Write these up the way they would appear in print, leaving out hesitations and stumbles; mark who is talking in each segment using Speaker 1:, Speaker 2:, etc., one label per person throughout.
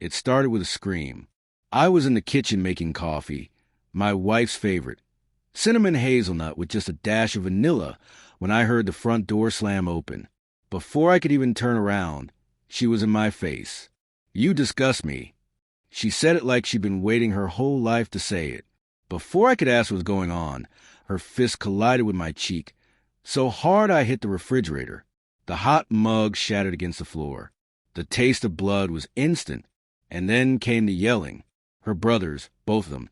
Speaker 1: It started with a scream. I was in the kitchen making coffee, my wife's favorite, cinnamon hazelnut with just a dash of vanilla, when I heard the front door slam open. Before I could even turn around, she was in my face. "You disgust me." She said it like she'd been waiting her whole life to say it. Before I could ask what was going on, her fist collided with my cheek, so hard I hit the refrigerator. The hot mug shattered against the floor. The taste of blood was instant, and then came the yelling. Her brothers, both of them,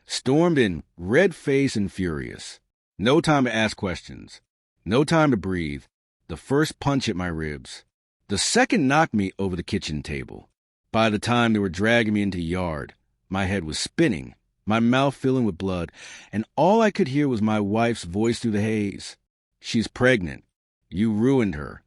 Speaker 1: stormed in, red-faced and furious. No time to ask questions. No time to breathe. The first punch hit my ribs. The second knocked me over the kitchen table. By the time they were dragging me into the yard, my head was spinning, my mouth filling with blood, and all I could hear was my wife's voice through the haze. "She's pregnant. You ruined her."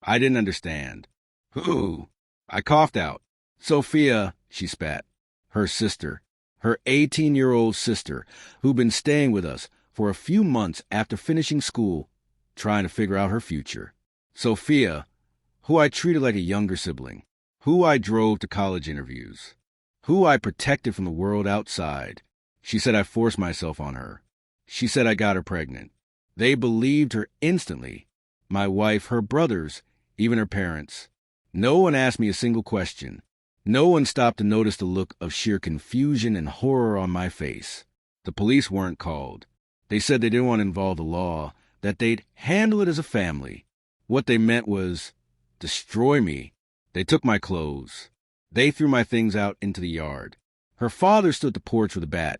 Speaker 1: I didn't understand. "Who?" I coughed out. "Sophia," she spat. Her sister, her 18-year-old sister, who'd been staying with us for a few months after finishing school, trying to figure out her future. Sophia, who I treated like a younger sibling, who I drove to college interviews, who I protected from the world outside. She said I forced myself on her. She said I got her pregnant. They believed her instantly. My wife, her brothers, even her parents. No one asked me a single question. No one stopped to notice the look of sheer confusion and horror on my face. The police weren't called. They said they didn't want to involve the law, that they'd handle it as a family. What they meant was destroy me. They took my clothes. They threw my things out into the yard. Her father stood at the porch with a bat,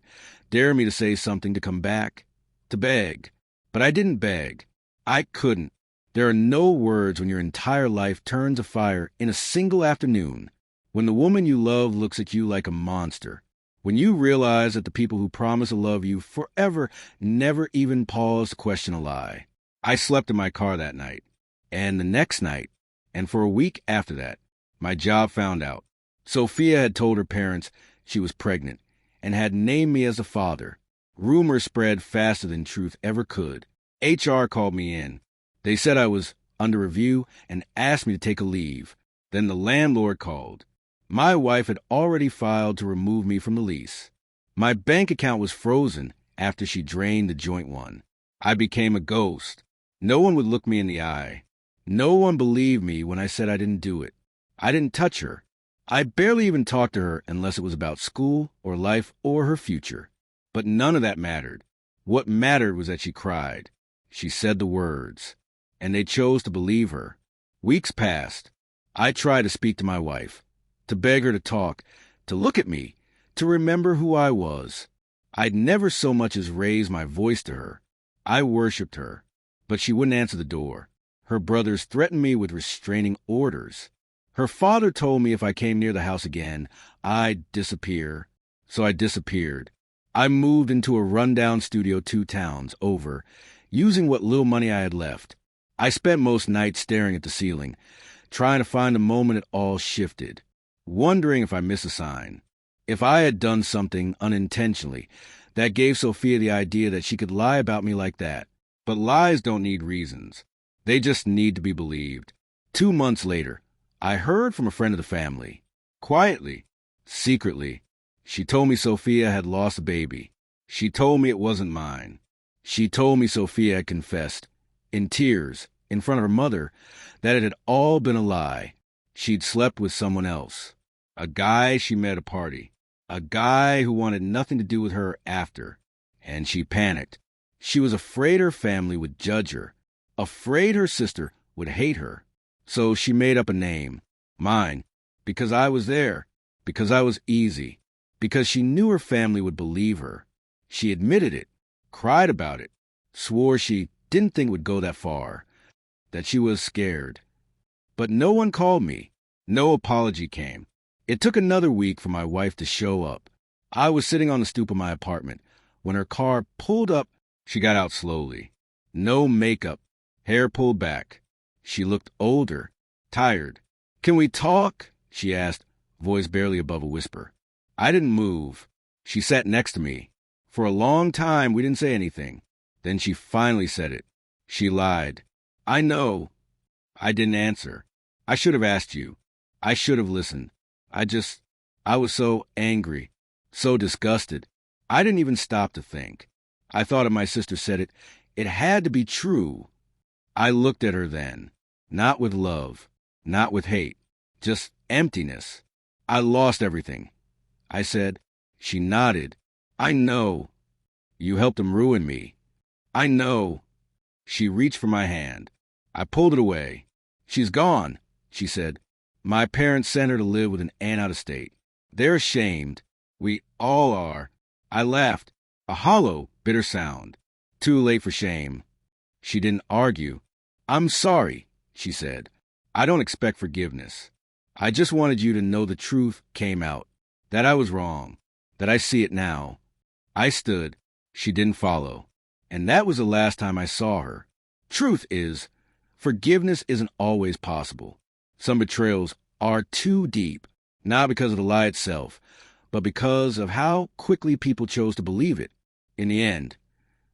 Speaker 1: daring me to say something, to come back, to beg. But I didn't beg. I couldn't. There are no words when your entire life turns afire in a single afternoon, when the woman you love looks at you like a monster, when you realize that the people who promise to love you forever never even pause to question a lie. I slept in my car that night, and the next night, and for a week after that. My job found out. Sophia had told her parents she was pregnant and had named me as the father. Rumors spread faster than truth ever could. HR called me in. They said I was under review and asked me to take a leave. Then the landlord called. My wife had already filed to remove me from the lease. My bank account was frozen after she drained the joint one. I became a ghost. No one would look me in the eye. No one believed me when I said I didn't do it. I didn't touch her. I barely even talked to her unless it was about school or life or her future. But none of that mattered. What mattered was that she cried. She said the words. And they chose to believe her. Weeks passed. I tried to speak to my wife, to beg her to talk, to look at me, to remember who I was. I'd never so much as raised my voice to her. I worshipped her. But she wouldn't answer the door. Her brothers threatened me with restraining orders. Her father told me if I came near the house again, I'd disappear. So I disappeared. I moved into a rundown studio 2 towns over, using what little money I had left. I spent most nights staring at the ceiling, trying to find the moment it all shifted, wondering if I missed a sign, if I had done something unintentionally that gave Sophia the idea that she could lie about me like that. But lies don't need reasons. They just need to be believed. 2 months later, I heard from a friend of the family. Quietly, secretly. She told me Sophia had lost a baby. She told me it wasn't mine. She told me Sophia had confessed, in tears, in front of her mother, that it had all been a lie. She'd slept with someone else. A guy she met at a party. A guy who wanted nothing to do with her after. And she panicked. She was afraid her family would judge her. Afraid her sister would hate her. So she made up a name, mine, because I was there, because I was easy, because she knew her family would believe her. She admitted it, cried about it, swore she didn't think it would go that far, that she was scared. But no one called me. No apology came. It took another week for my wife to show up. I was sitting on the stoop of my apartment when her car pulled up. She got out slowly. No makeup, hair pulled back. She looked older, tired. "Can we talk?" she asked, voice barely above a whisper. I didn't move. She sat next to me. For a long time, we didn't say anything. Then she finally said it. She lied. "I know." I didn't answer. I should have asked you. I should have listened. I was so angry, so disgusted. I didn't even stop to think. I thought if my sister said it, it had to be true. I looked at her then, not with love, not with hate, just emptiness. I lost everything. I said. She nodded. I know. You helped him ruin me. I know. She reached for my hand. I pulled it away. She's gone, she said. My parents sent her to live with an aunt out of state. They're ashamed. We all are. I laughed. A hollow, bitter sound. Too late for shame. She didn't argue. I'm sorry, she said. I don't expect forgiveness. I just wanted you to know the truth came out. That I was wrong. That I see it now. I stood. She didn't follow. And that was the last time I saw her. Truth is, forgiveness isn't always possible. Some betrayals are too deep, not because of the lie itself, but because of how quickly people chose to believe it. In the end,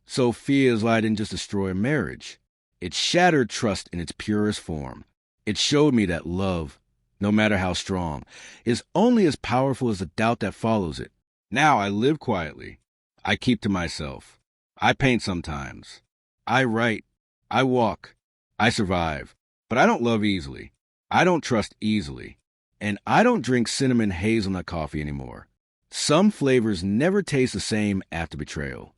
Speaker 1: Sophia's lie didn't just destroy a marriage. It shattered trust in its purest form. It showed me that love, no matter how strong, is only as powerful as the doubt that follows it. Now I live quietly. I keep to myself. I paint sometimes. I write. I walk. I survive. But I don't love easily. I don't trust easily. And I don't drink cinnamon hazelnut coffee anymore. Some flavors never taste the same after betrayal.